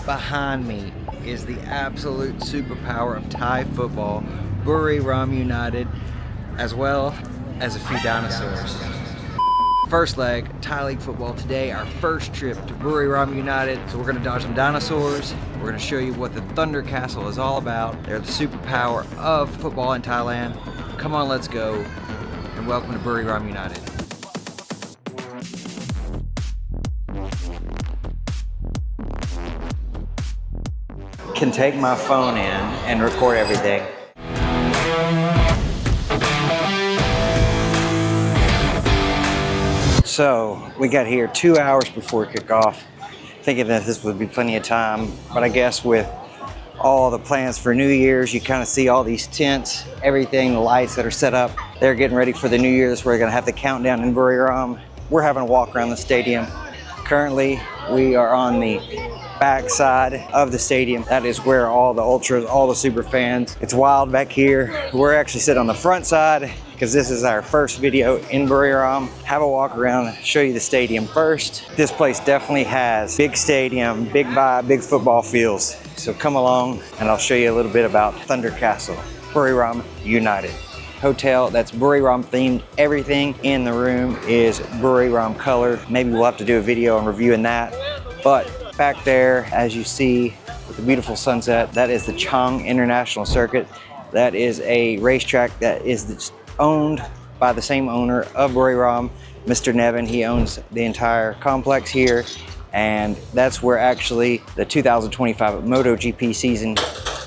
Behind me is the absolute superpower of Thai football, Buriram United, as well as a few dinosaurs. First leg, Thai League football today, our first trip to Buriram United. So we're gonna dodge some dinosaurs. We're gonna show you what the Thunder Castle is all about. They're the superpower of football in Thailand. Come on, let's go. And welcome to Buriram United. Can take my phone in and record everything. So we got here 2 hours before kickoff, thinking that this would be plenty of time, but I guess with all the plans for New Year's, you kind of see all these tents, everything, the lights that are set up. They're getting ready for the New Year's. We're gonna have the countdown in Buriram. We're having a walk around the stadium. Currently, we are on the back side of the stadium. That is where all the ultras, all the super fans. It's wild back here. We're actually sitting on the front side because this is our first video in Buriram. Have a walk around, show you the stadium first. This place definitely has big stadium, big vibe, big football feels. So come along and I'll show you a little bit about Thunder Castle, Buriram United. Hotel that's Buriram themed. Everything in the room is Buriram colored. Maybe we'll have to do a video on reviewing that. But back there, as you see, with the beautiful sunset, that is the Chang International Circuit. That is a racetrack that is owned by the same owner of Buriram, Mr. Nevin. He owns the entire complex here, and that's where actually the 2025 MotoGP season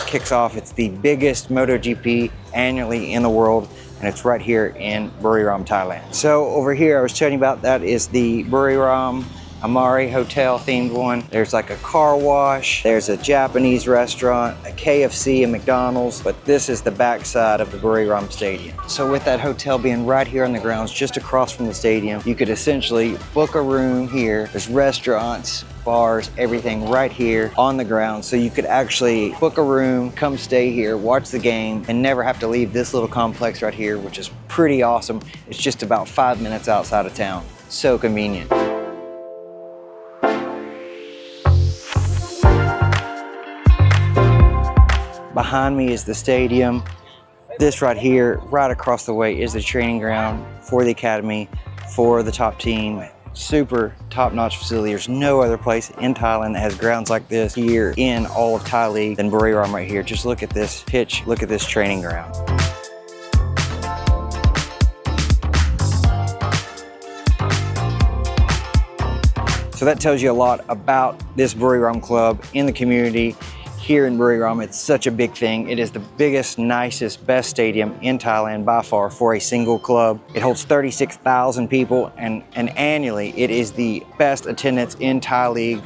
kicks off. It's the biggest MotoGP annually in the world, and it's right here in Buriram, Thailand. So over here, I was telling you about, that is the Buriram Amari Hotel themed one. There's like a car wash, there's a Japanese restaurant, a KFC, a McDonald's, but this is the backside of the Buriram Stadium. So with that hotel being right here on the grounds, just across from the stadium, you could essentially book a room here. There's restaurants, bars, everything right here on the ground. So you could actually book a room, come stay here, watch the game, and never have to leave this little complex right here, which is pretty awesome. It's just about 5 minutes outside of town. So convenient. Behind me is the stadium. This right here, right across the way, is the training ground for the academy, for the top team. Super top-notch facility. There's no other place in Thailand that has grounds like this here in all of Thai League than Buriram right here. Just look at this pitch, look at this training ground. So that tells you a lot about this Buriram club in the community. Here in Buriram, it's such a big thing. It is the biggest, nicest, best stadium in Thailand by far for a single club. It holds 36,000 people, and annually it is the best attendance in Thai League,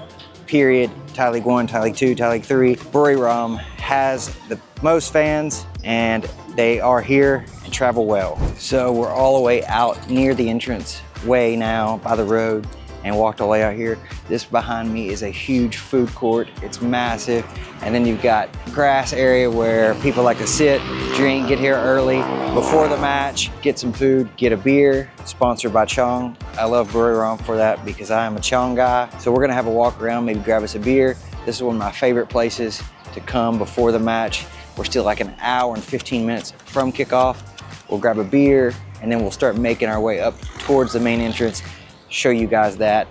period. Thai League 1, Thai League 2, Thai League 3. Buriram has the most fans, and they are here and travel well. So we're all the way out near the entrance way now by the road, and walked all the way out here. This behind me is a huge food court. It's massive. And then you've got grass area where people like to sit, drink, get here early before the match, get some food, get a beer, sponsored by Chang. I love Buriram for that because I am a Chang guy. So we're gonna have a walk around, maybe grab us a beer. This is one of my favorite places to come before the match. We're still like an hour and 15 minutes from kickoff. We'll grab a beer and then we'll start making our way up towards the main entrance. Show you guys that.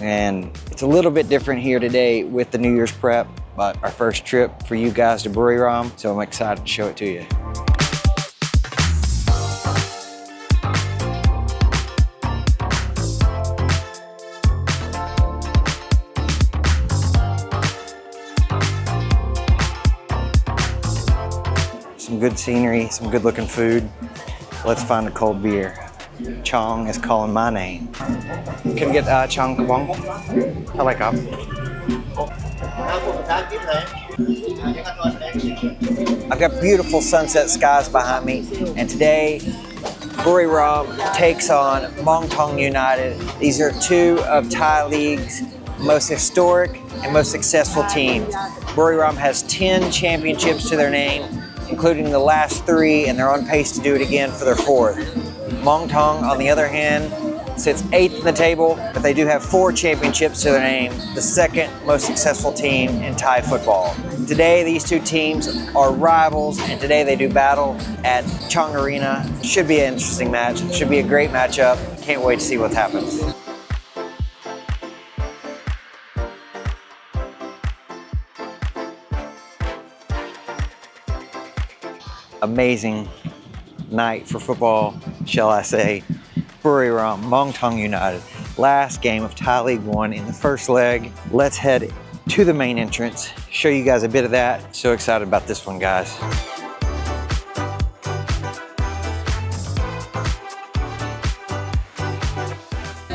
And it's a little bit different here today with the New Year's prep, but our first trip for you guys to Buriram, so I'm excited to show it to you. Some good scenery, some good looking food. Let's find a cold beer. Chang is calling my name. Can we get Chang Kabong? I like up. I've got beautiful sunset skies behind me, and today Buriram takes on Muangthong United. These are two of Thai League's most historic and most successful teams. Buriram has 10 championships to their name, including the last 3, and they're on pace to do it again for their 4th. Muangthong, on the other hand, sits 8th in the table, but they do have 4 championships to their name, the second most successful team in Thai football. Today, these two teams are rivals, and today they do battle at Chong Arena. Should be an interesting match. Should be a great matchup. Can't wait to see what happens. Amazing night for football, shall I say. Buriram United. Last game of Thai League 1 in the first leg. Let's head to the main entrance, show you guys a bit of that. So excited about this one, guys.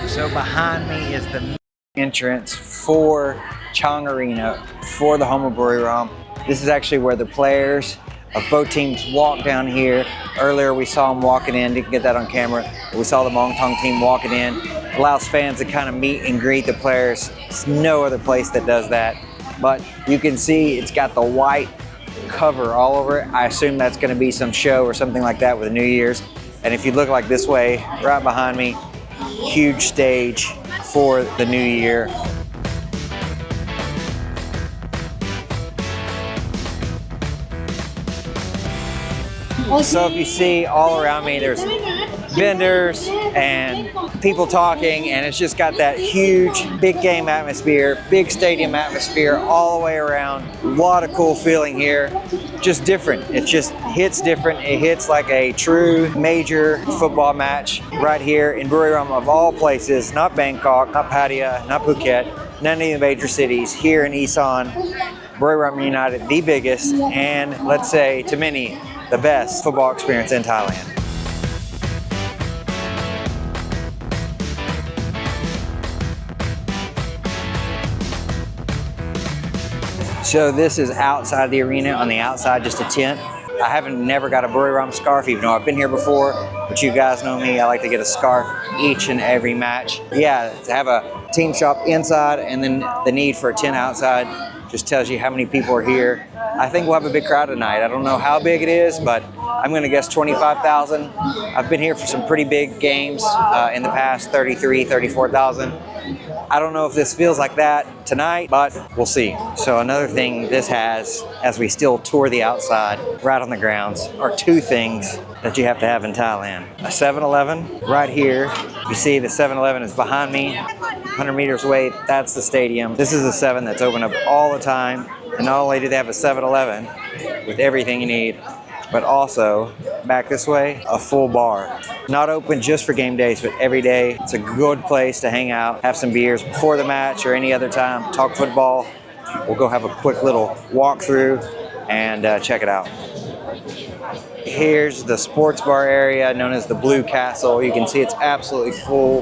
So behind me is the entrance for Chong Arena, for the home of Buriram. This is actually where the players of both teams walk down here. Earlier we saw them walking in, didn't get that on camera. We saw the Mong Tong team walking in. Allows fans to kind of meet and greet the players. There's no other place that does that. But you can see it's got the white cover all over it. I assume that's gonna be some show or something like that with the New Year's. And if you look like this way, right behind me, huge stage for the New Year. So if you see all around me, there's vendors and people talking, and it's just got that huge big game atmosphere, big stadium atmosphere all the way around. A lot of cool feeling here, just different. It just hits different. It hits like a true major football match right here in Buriram of all places, not Bangkok, not Pattaya, not Phuket, none of the major cities, here in Isan. Buriram United, the biggest, and let's say to many, the best football experience in Thailand. So this is outside the arena, on the outside, just a tent. I haven't never got a Buriram scarf, even though I've been here before, but you guys know me, I like to get a scarf each and every match. Yeah, to have a team shop inside and then the need for a tent outside just tells you how many people are here. I think we'll have a big crowd tonight. I don't know how big it is, but I'm gonna guess 25,000. I've been here for some pretty big games in the past, 33, 34,000. I don't know if this feels like that tonight, but we'll see. So another thing this has, as we still tour the outside, right on the grounds, are 2 things that you have to have in Thailand. A 7-Eleven right here. You see the 7-Eleven is behind me, 100 meters away, that's the stadium. This is a 7 that's open up all the time. And not only do they have a 7-Eleven with everything you need, but also, back this way, a full bar. Not open just for game days, but every day. It's a good place to hang out, have some beers before the match or any other time, talk football. We'll go have a quick little walkthrough and check it out. Here's the sports bar area known as the Blue Castle. You can see it's absolutely full.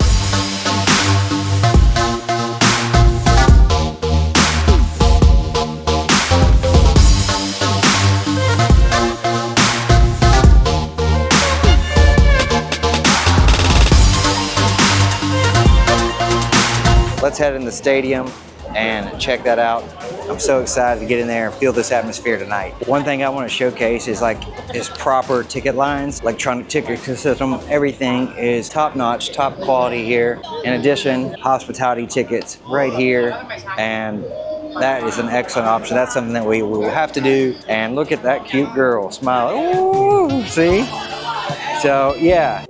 Let's head in the stadium and check that out. I'm so excited to get in there and feel this atmosphere tonight. One thing I want to showcase is proper ticket lines, electronic ticket system. Everything is top notch, top quality here. In addition, hospitality tickets right here, and that is an excellent option. That's something that we will have to do. And look at that cute girl smiling. Ooh, see? So yeah,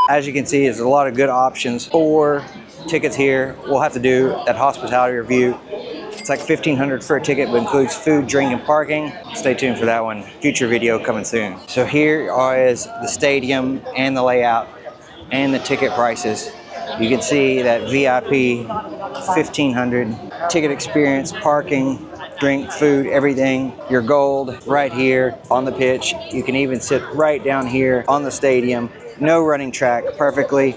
as you can see, there's a lot of good options for tickets here. We'll have to do that hospitality review. It's like $1,500 for a ticket, but includes food, drink, and parking. Stay tuned for that one. Future video coming soon. So here is the stadium and the layout and the ticket prices. You can see that VIP, $1,500. Ticket experience, parking, drink, food, everything. Your gold right here on the pitch. You can even sit right down here on the stadium. No running track, perfectly.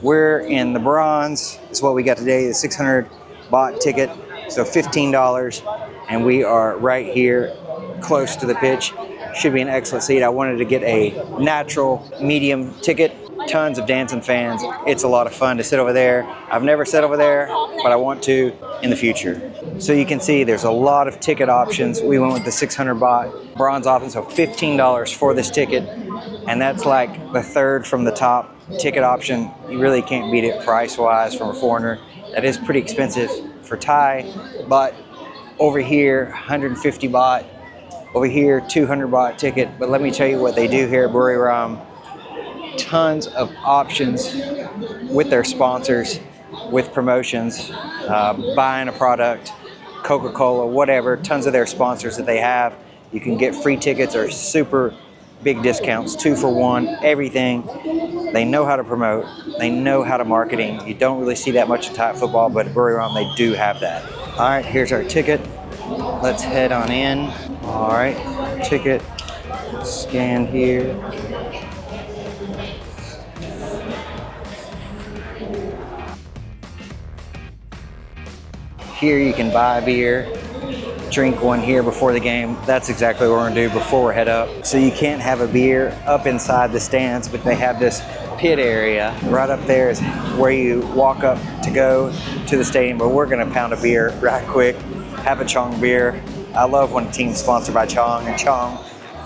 We're in the bronze. It's what we got today, the 600 baht ticket, so $15. And we are right here, close to the pitch. Should be an excellent seat. I wanted to get a natural medium ticket. Tons of dancing fans. It's a lot of fun to sit over there. I've never sat over there, but I want to in the future. So you can see there's a lot of ticket options. We went with the 600 baht bronze option, so $15 for this ticket. And that's like the third from the top. ticket option. You really can't beat it price-wise from a foreigner. That is pretty expensive for Thai, but over here, 150 baht. Over here, 200 baht ticket. But let me tell you what they do here at Buriram. Tons of options with their sponsors, with promotions, buying a product, Coca-Cola, whatever, tons of their sponsors that they have. You can get free tickets or super big discounts, 2 for 1, everything. They know how to promote. They know how to marketing. You don't really see that much in Thai football, but at Buriram, they do have that. All right, here's our ticket. Let's head on in. All right, ticket scanned here. Here you can buy a beer, drink one here before the game. That's exactly what we're gonna do before we head up. So you can't have a beer up inside the stands, but they have this pit area. Right up there is where you walk up to go to the stadium, but we're gonna pound a beer right quick, have a Chong beer. I love when a team's sponsored by Chong, and Chong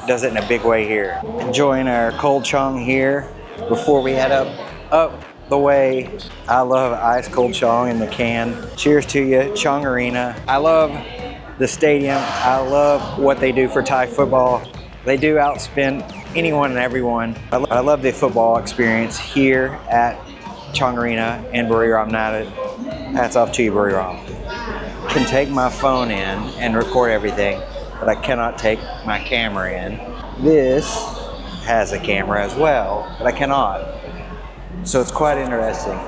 does it in a big way here. Enjoying our cold Chong here before we head up the way. I love ice cold Chong in the can. Cheers to you, Chong Arena. I love the stadium. I love what they do for Thai football. They do outspend anyone and everyone. I love the football experience here at Chong Arena and Buriram United. Hats off to you, Buriram. Can take my phone in and record everything, but I cannot take my camera in. This has a camera as well, but I cannot. So it's quite interesting.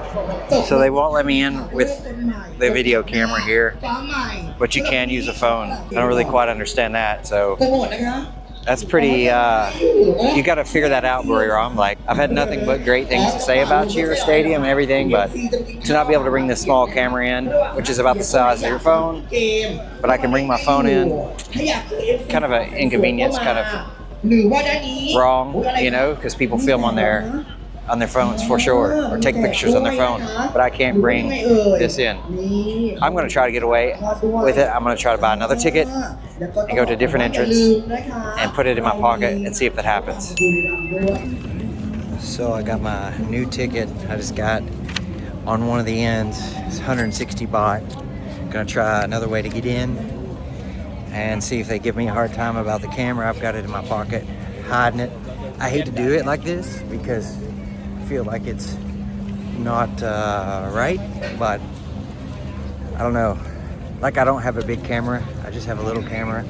So they won't let me in with the video camera here, but you can use a phone. I don't really quite understand that. So that's pretty, you got to figure that out, Buriram. Like, I've had nothing but great things to say about your stadium and everything, but to not be able to bring this small camera in, which is about the size of your phone, but I can bring my phone in, kind of an inconvenience, kind of wrong, you know, because people film on their phones for sure, or take pictures on their phone, but I can't bring this in. I'm going to try to get away with it. I'm going to try to buy another ticket and go to a different entrance and put it in my pocket and see if that happens. So I got my new ticket. I just got on one of the ends. It's 160 baht. Going to try another way to get in and see if they give me a hard time about the camera. I've got it in my pocket, hiding it. I hate to do it like this because I feel like it's not right, but I don't know. Like, I don't have a big camera. I just have a little camera.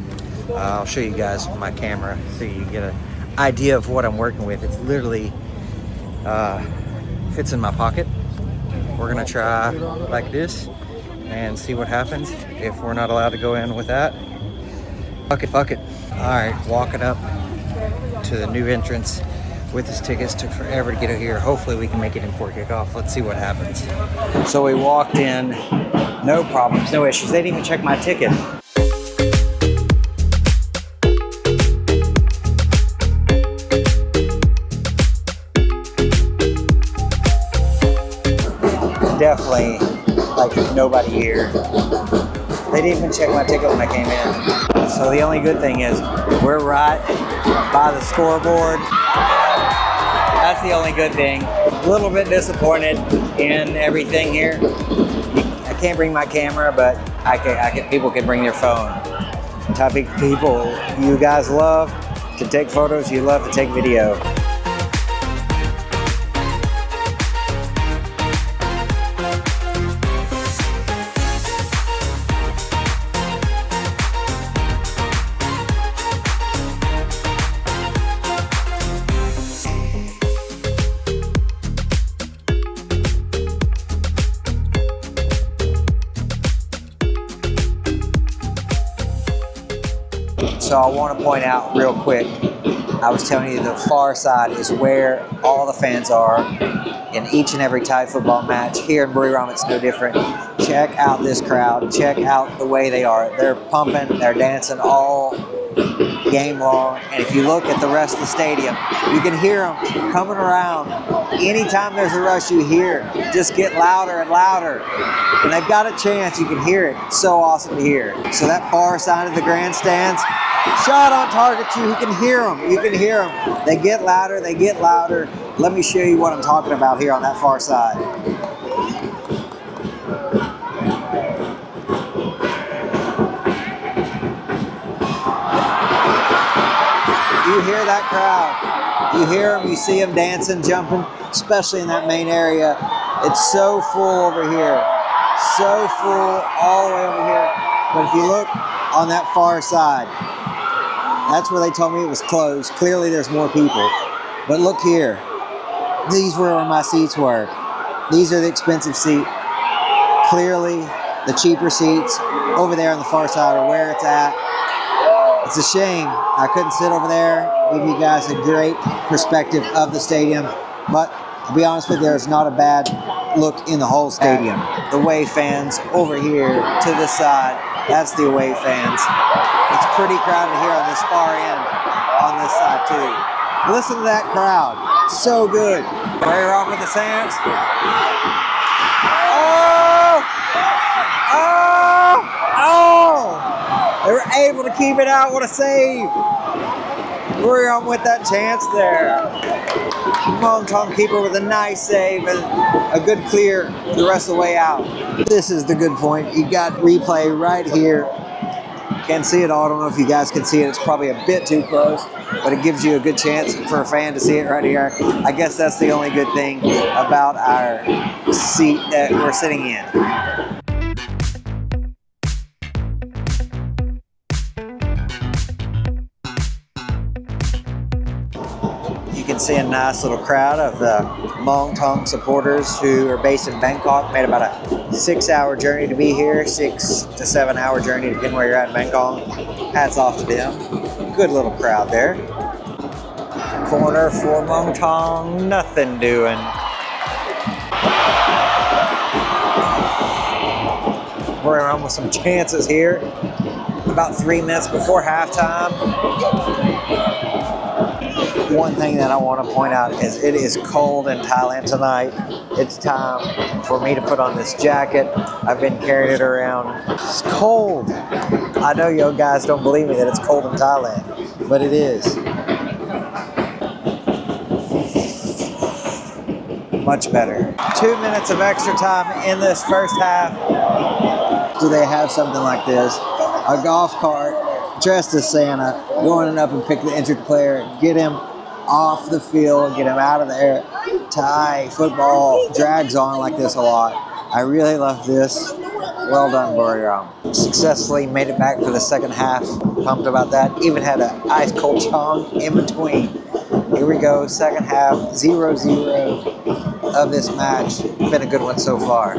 I'll show you guys my camera so you get an idea of what I'm working with. It's literally fits in my pocket. We're gonna try like this and see what happens if we're not allowed to go in with that. Fuck it. All right, walking up to the new entrance with his tickets. Took forever to get here. Hopefully we can make it in before kickoff. Let's see what happens. So we walked in, no problems, no issues. They didn't even check my ticket. Definitely like nobody here. They didn't even check my ticket when I came in. So the only good thing is we're right by the scoreboard. That's the only good thing. A little bit disappointed in everything here. I can't bring my camera, but people can bring their phone. Type of people you guys love to take photos, you love to take video. So I want to point out real quick, I was telling you the far side is where all the fans are in each and every Thai football match. Here in Buriram, it's no different. Check out this crowd. Check out the way they are. They're pumping, they're dancing all game long. And if you look at the rest of the stadium, you can hear them coming around. Anytime there's a rush, you hear it just get louder and louder. And they've got a chance, you can hear it. It's so awesome to hear. So that far side of the grandstands, shot on target, you can hear them. You can hear them. They get louder, they get louder. Let me show you what I'm talking about here on that far side. You hear that crowd. You hear them, you see them dancing, jumping, especially in that main area. It's so full over here. So full all the way over here. But if you look on that far side, that's where they told me it was closed. Clearly there's more people. But look here. These were where my seats were. These are the expensive seats. Clearly the cheaper seats over there on the far side are where it's at. It's a shame I couldn't sit over there, give you guys a great perspective of the stadium. But to be honest with you, there's not a bad look in the whole stadium. The away fans over here to the side, that's the away fans. It's pretty crowded here on this far end, on this side too. Listen to that crowd, so good. Buriram with the Sands. Oh! Oh! Oh! They were able to keep it out, what a save. Buriram with that chance there. Mongtong keeper with a nice save and a good clear the rest of the way out. This is the good point. You got replay right here. Can't see it all. I don't know if you guys can see it. It's probably a bit too close, but it gives you a good chance for a fan to see it right here. I guess that's the only good thing about our seat that we're sitting in. You can see a nice little crowd of the Mongtong supporters who are based in Bangkok. Made about a 6-hour journey to be here, 6 to 7 hour journey depending where you're at in Bangkok. Hats off to them. Good little crowd there. Corner for Mongtong, nothing doing. Buriram with some chances here. About 3 minutes before halftime. One thing that I want to point out is it is cold in Thailand tonight. It's time for me to put on this jacket. I've been carrying it around. It's cold. I know you guys don't believe me that it's cold in Thailand, but it is. Much better. 2 minutes of extra time in this first half. Do they have something like this? A golf cart dressed as Santa, going up and pick the injured player, get him off the field, get him out of there. Thai football drags on like this a lot. I really love this. Well done, Buriram. Successfully made it back for the second half. Pumped about that. Even had an ice cold chong in between. Here we go, second half, 0-0 of this match. Been a good one so far.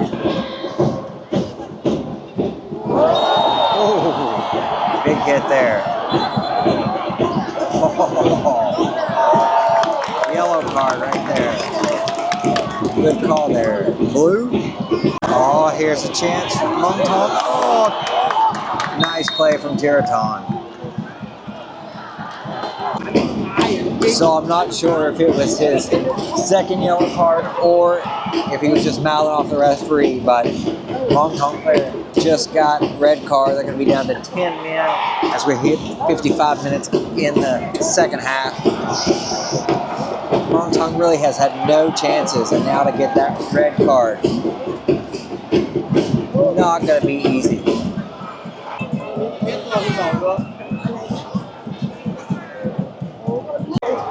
Oh, big hit there. Yellow card right there. Good call there. Blue. Oh, here's a chance from Mongtong. Oh, nice play from Tiraton. So I'm not sure if it was his second yellow card or if he was just mouthing off the referee, but Mongtong player just got red card. They're going to be down to 10 men as we hit 55 minutes in the second half. Mongtong really has had no chances, and now to get that red card, not going to be easy.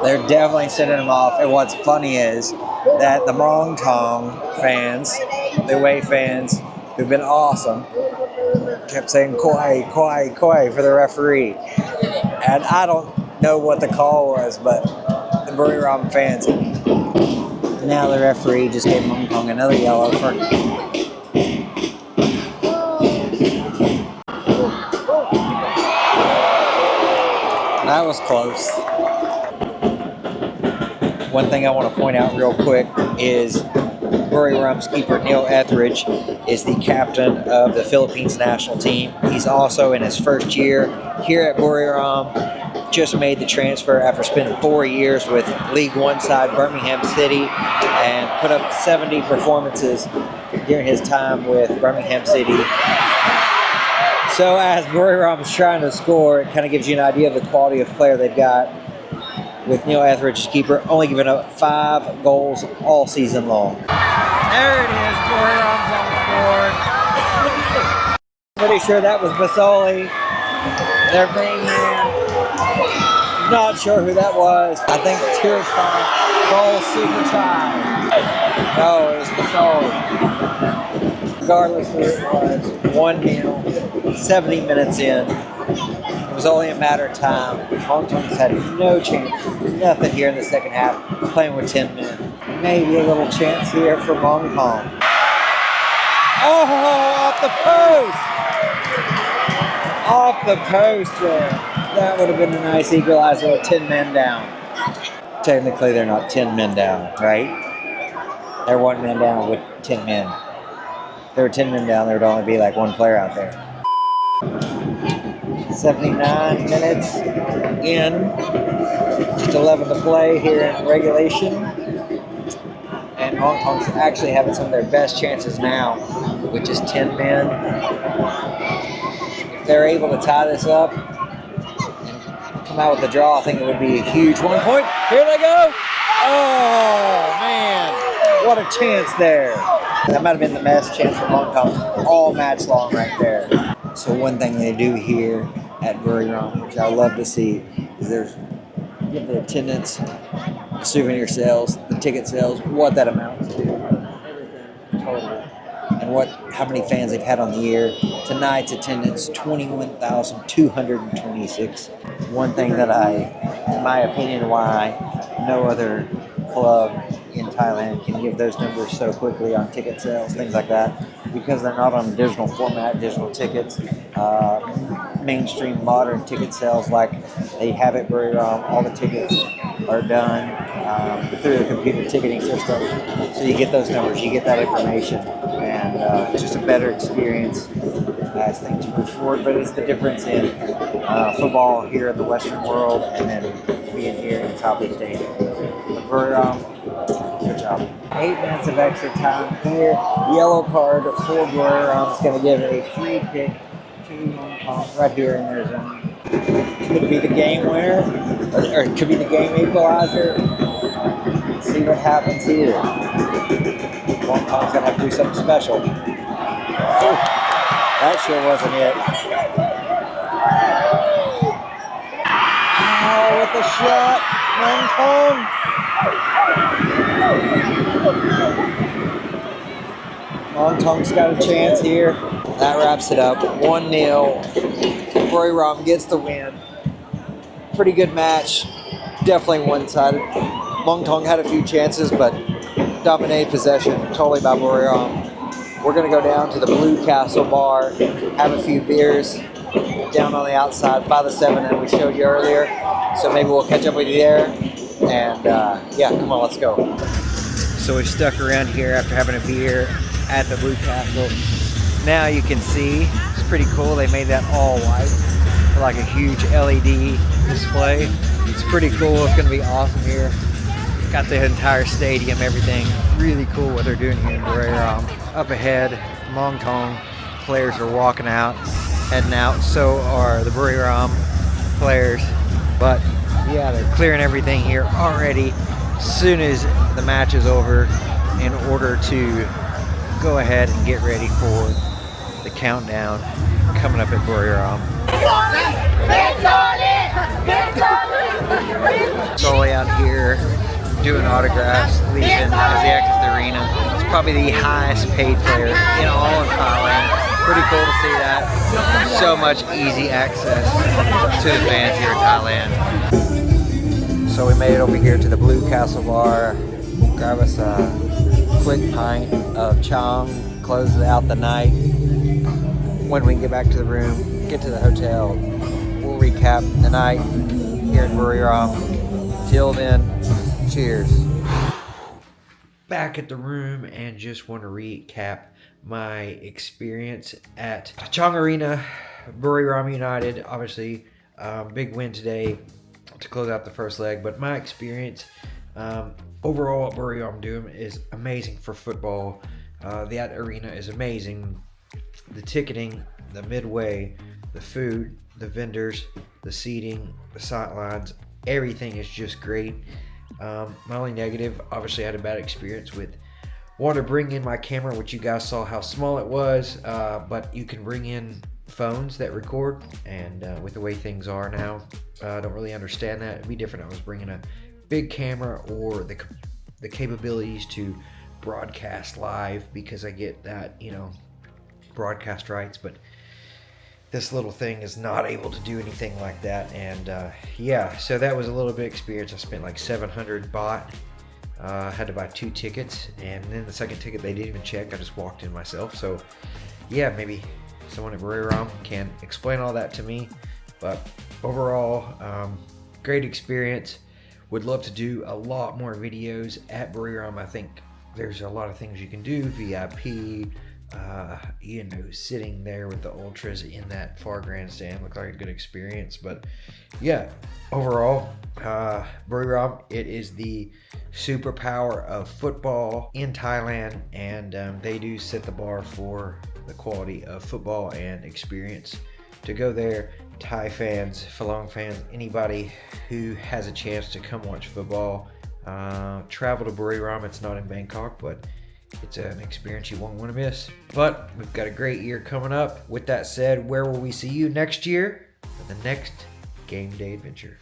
They're definitely sending him off, and what's funny is that the Mongtong fans, the away fans, who've been awesome, kept saying "Koi, Koi, Koi" for the referee. And I don't know what the call was, but the Buriram fans. Now the referee just gave Mongtong another yellow for. That was close. One thing I want to point out real quick is Buriram's keeper, Neil Etheridge, is the captain of the Philippines national team. He's also in his first year here at Buriram. Just made the transfer after spending 4 years with League One side Birmingham City and put up 70 performances during his time with Birmingham City. So as Buriram's trying to score, it kind of gives you an idea of the quality of player they've got. with Neil Etheridge's keeper, only giving up 5 goals all season long. There it is, Buriram's on the board. Pretty sure that was Basoli, their main man. Not sure who that was. I think Tiricon, goal super tie. No, it was Basoli. Regardless who it was, 1-0, 70 minutes in. It was only a matter of time. Hong Kong's had no chance, nothing here in the second half, playing with 10 men. Maybe a little chance here for Hong Kong. Oh, off the post! Off the post there. That would have been a nice equalizer with 10 men down. Technically, they're not 10 men down, right? They're 1 man down with 10 men. If there were 10 men down, there would only be like 1 player out there. 79 minutes in, just 11 to play here in regulation. And Hong Kong's actually having some of their best chances now, with just 10 men. If they're able to tie this up and come out with a draw, I think it would be a huge 1 point. Here they go! Oh, man, what a chance there. That might have been the best chance for Hong Kong all match long right there. So one thing they do here at Buriram, which I love to see, is there's the attendance, the souvenir sales, the ticket sales, what that amounts to, everything total, and how many fans they've had on the year. Tonight's attendance, 21,226. One thing that in my opinion, why no other club in Thailand can give those numbers so quickly on ticket sales, things like that, because they're not on digital format, digital tickets, mainstream modern ticket sales like they have at Buriram. All the tickets are done through the computer ticketing system, so you get those numbers, you get that information, and it's just a better experience as things move forward. But it's the difference in football here in the Western world and then being here in Southeast Asia. But Buriram, good job. 8 minutes of extra time here. Yellow card for Buriram is going to give a free kick to Hong Kong right here in their zone. Could be the game winner, or it could be the game equalizer. Let's see what happens here. Hong Kong's going to have to do something special. Oh, that sure wasn't it. Oh, with the shot, Hong Kong. Hong Kong's got a chance here. That wraps it up. 1-0. Buriram gets the win. Pretty good match. Definitely one-sided. Hong Kong had a few chances, but dominated possession totally by Buriram. We're going to go down to the Blue Castle bar, have a few beers down on the outside by the 7 that we showed you earlier. So maybe we'll catch up with you there. And yeah, come on, let's go. So we stuck around here after having a beer at the Blue Castle. Now you can see, it's pretty cool. They made that all white, like a huge LED display. It's pretty cool. It's going to be awesome here. Got the entire stadium, everything. Really cool what they're doing here in Buriram. Up ahead, Hong Kong players are walking out, heading out. So are the Buriram players. But yeah, they're clearing everything here already as soon as the match is over in order to go ahead and get ready for the countdown coming up at Buriram. Solely out here doing autographs, leaving as he exits the arena. It's probably the highest paid player in all of Thailand. Pretty cool to see that. So much easy access to the fans here in Thailand. So we made it over here to the Blue Castle bar, grab us a quick pint of chong, close out the night. When we get back to the room, get to the hotel, we'll recap the night here in Buriram. Till then, cheers. Back at the room and just want to recap my experience at Chong Arena, Buriram United. Obviously, big win today to close out the first leg, but my experience overall at Buriram Doom is amazing for football. That arena is amazing. The ticketing, the midway, the food, the vendors, the seating, the sidelines, everything is just great. My only negative, obviously I had a bad experience with wanted to bring in my camera, which you guys saw how small it was, but you can bring in phones that record, and with the way things are now, I don't really understand that. It'd be different if I was bringing a big camera or the capabilities to broadcast live, because I get that, broadcast rights, but this little thing is not able to do anything like that. And yeah, so that was a little bit of experience. I spent like 700 baht. Had to buy 2 tickets, and then the second ticket they didn't even check. I just walked in myself. So yeah, maybe someone at Buriram can explain all that to me. But overall, great experience. Would love to do a lot more videos at Buriram. I think there's a lot of things you can do, VIP, sitting there with the ultras in that far grandstand looked like a good experience. But yeah, overall, Buriram, it is the superpower of football in Thailand, and they do set the bar for the quality of football and experience. To go there, Thai fans, Falong fans, anybody who has a chance to come watch football, travel to Buriram. It's not in Bangkok, but it's an experience you won't want to miss. But we've got a great year coming up. With that said, where will we see you next year for the next Game Day Adventure?